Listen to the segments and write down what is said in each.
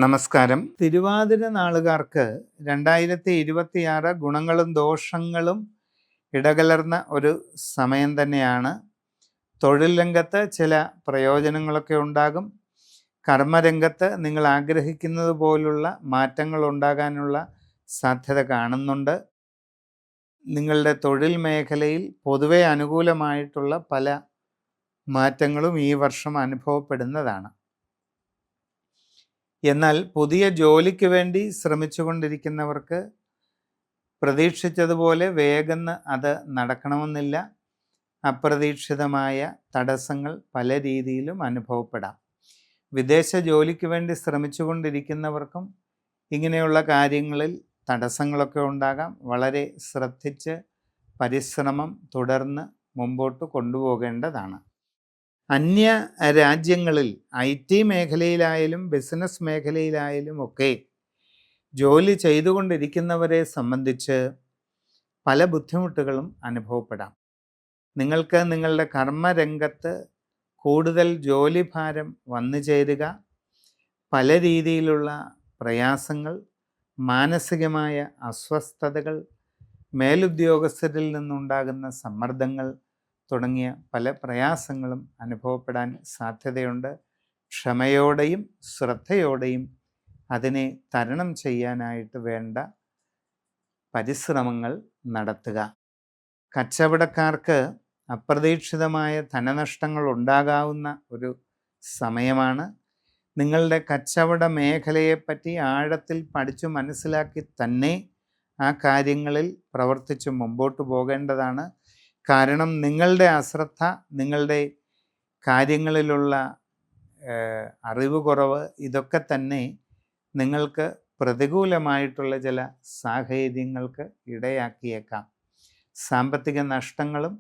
നമസ്കാരം. തിരുവാതിര നാളുകാർക്ക് 2026 ഗുണങ്ങളും ദോഷങ്ങളും ഇടകലർന്ന ഒരു സമയം തന്നെയാണ്. തൊഴിൽ രംഗത്ത് ചില പ്രയോജനങ്ങളൊക്കെ ഉണ്ടാകും. കർമ്മരംഗത്ത് നിങ്ങൾ ആഗ്രഹിക്കുന്നത് പോലുള്ള മാറ്റങ്ങൾ ഉണ്ടാകാനുള്ള സാധ്യത കാണുന്നുണ്ട്. നിങ്ങളുടെ തൊഴിൽ മേഖലയിൽ പൊതുവെ അനുകൂലമായിട്ടുള്ള പല മാറ്റങ്ങളും ഈ വർഷം അനുഭവപ്പെടുന്നതാണ്. എന്നാൽ പുതിയ ജോലിക്ക് വേണ്ടി ശ്രമിച്ചുകൊണ്ടിരിക്കുന്നവർക്ക് പ്രതീക്ഷിച്ചതുപോലെ വേഗം അത് നടക്കണമെന്നില്ല. അപ്രതീക്ഷിതമായ തടസ്സങ്ങൾ പല രീതിയിലും അനുഭവപ്പെടാം. വിദേശ ജോലിക്ക് വേണ്ടി ശ്രമിച്ചുകൊണ്ടിരിക്കുന്നവർക്കും ഇങ്ങനെയുള്ള കാര്യങ്ങളിൽ തടസ്സങ്ങളൊക്കെ ഉണ്ടാകാം. വളരെ ശ്രദ്ധിച്ച് പരിശ്രമം തുടർന്ന് മുമ്പോട്ട് കൊണ്ടുപോകേണ്ടതാണ്. അന്യ രാജ്യങ്ങളിൽ IT മേഖലയിലായാലും ബിസിനസ് മേഖലയിലായാലും ഒക്കെ ജോലി ചെയ്തുകൊണ്ടിരിക്കുന്നവരെ സംബന്ധിച്ച് പല ബുദ്ധിമുട്ടുകളും അനുഭവപ്പെടാം. നിങ്ങൾക്ക് നിങ്ങളുടെ കർമ്മരംഗത്ത് കൂടുതൽ ജോലിഭാരം വന്നു ചേരുക, പല രീതിയിലുള്ള പ്രയാസങ്ങൾ, മാനസികമായ അസ്വസ്ഥതകൾ, മേലുദ്യോഗസ്ഥരിൽ നിന്നുണ്ടാകുന്ന സമ്മർദ്ദങ്ങൾ തുടങ്ങിയ പല പ്രയാസങ്ങളും അനുഭവപ്പെടാൻ സാധ്യതയുണ്ട്. ക്ഷമയോടെയും ശ്രദ്ധയോടെയും അതിനെ തരണം ചെയ്യാനായിട്ട് വേണ്ട പരിശ്രമങ്ങൾ നടത്തുക. കച്ചവടക്കാർക്ക് അപ്രതീക്ഷിതമായ ധനനഷ്ടങ്ങൾ ഉണ്ടാകാവുന്ന ഒരു സമയമാണ്. നിങ്ങളുടെ കച്ചവട മേഖലയെപ്പറ്റി ആഴത്തിൽ പഠിച്ചു മനസ്സിലാക്കി തന്നെ ആ കാര്യങ്ങളിൽ പ്രവർത്തിച്ച് മുമ്പോട്ട് പോകേണ്ടതാണ്. കാരണം നിങ്ങളുടെ അശ്രദ്ധ, നിങ്ങളുടെ കാര്യങ്ങളിലുള്ള അറിവ് കുറവ്, ഇതൊക്കെ തന്നെ നിങ്ങൾക്ക് പ്രതികൂലമായിട്ടുള്ള ചില സാഹചര്യങ്ങൾക്ക് ഇടയാക്കിയേക്കാം. സാമ്പത്തിക നഷ്ടങ്ങളും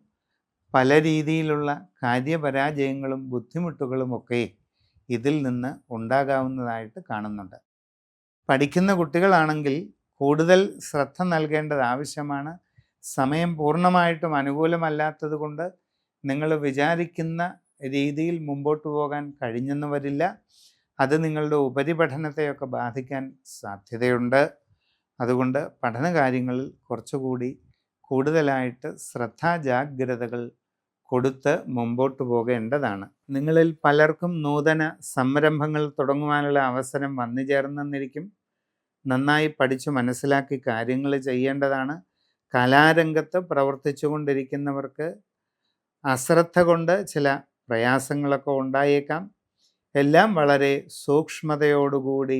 പല രീതിയിലുള്ള കാര്യപരാജയങ്ങളും ബുദ്ധിമുട്ടുകളുമൊക്കെ ഇതിൽ നിന്ന് ഉണ്ടാകാവുന്നതായിട്ട് കാണുന്നുണ്ട്. പഠിക്കുന്ന കുട്ടികളാണെങ്കിൽ കൂടുതൽ ശ്രദ്ധ നൽകേണ്ടത് ആവശ്യമാണ്. സമയം പൂർണ്ണമായിട്ടും അനുകൂലമല്ലാത്തത് കൊണ്ട് നിങ്ങൾ വിചാരിക്കുന്ന രീതിയിൽ മുമ്പോട്ട് പോകാൻ കഴിഞ്ഞെന്ന് വരില്ല. അത് നിങ്ങളുടെ ഉപരിപഠനത്തെയൊക്കെ ബാധിക്കാൻ സാധ്യതയുണ്ട്. അതുകൊണ്ട് പഠനകാര്യങ്ങളിൽ കുറച്ചുകൂടി കൂടുതലായിട്ട് ശ്രദ്ധാജാഗ്രതകൾ കൊടുത്ത് മുമ്പോട്ട് പോകേണ്ടതാണ്. നിങ്ങളിൽ പലർക്കും നൂതന സംരംഭങ്ങൾ തുടങ്ങുവാനുള്ള അവസരം വന്നു ചേർന്നെന്നിരിക്കും. നന്നായി പഠിച്ചു മനസ്സിലാക്കി കാര്യങ്ങൾ ചെയ്യേണ്ടതാണ്. കലാരംഗത്ത് പ്രവർത്തിച്ചു കൊണ്ടിരിക്കുന്നവർക്ക് അശ്രദ്ധ കൊണ്ട് ചില പ്രയാസങ്ങളൊക്കെ ഉണ്ടായേക്കാം. എല്ലാം വളരെ സൂക്ഷ്മതയോടുകൂടി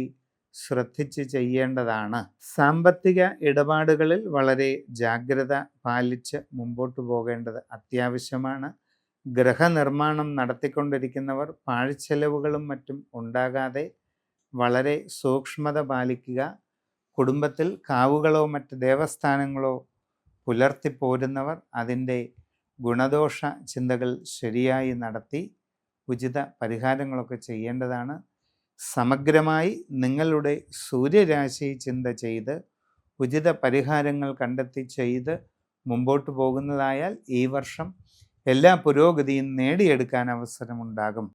ശ്രദ്ധിച്ച് ചെയ്യേണ്ടതാണ്. സാമ്പത്തിക ഇടപാടുകളിൽ വളരെ ജാഗ്രത പാലിച്ച് മുമ്പോട്ട് പോകേണ്ടത് അത്യാവശ്യമാണ്. ഗൃഹനിർമ്മാണം നടത്തിക്കൊണ്ടിരിക്കുന്നവർ പാഴ്ചെലവുകളും മറ്റും ഉണ്ടാകാതെ വളരെ സൂക്ഷ്മത പാലിക്കുക. കുടുംബത്തിൽ കാവുകളോ മറ്റ് ദേവസ്ഥാനങ്ങളോ പുലർത്തിപ്പോരുന്നവർ അതിൻ്റെ ഗുണദോഷ ചിന്തകൾ ശരിയായി നടത്തി ഉചിത പരിഹാരങ്ങളൊക്കെ ചെയ്യേണ്ടതാണ്. സമഗ്രമായി നിങ്ങളുടെ സൂര്യരാശി ചിന്ത ചെയ്ത് ഉചിത പരിഹാരങ്ങൾ കണ്ടെത്തി ചെയ്ത് മുമ്പോട്ട് പോകുന്നതായാൽ ഈ വർഷം എല്ലാ പുരോഗതിയും നേടിയെടുക്കാൻ അവസരമുണ്ടാകും.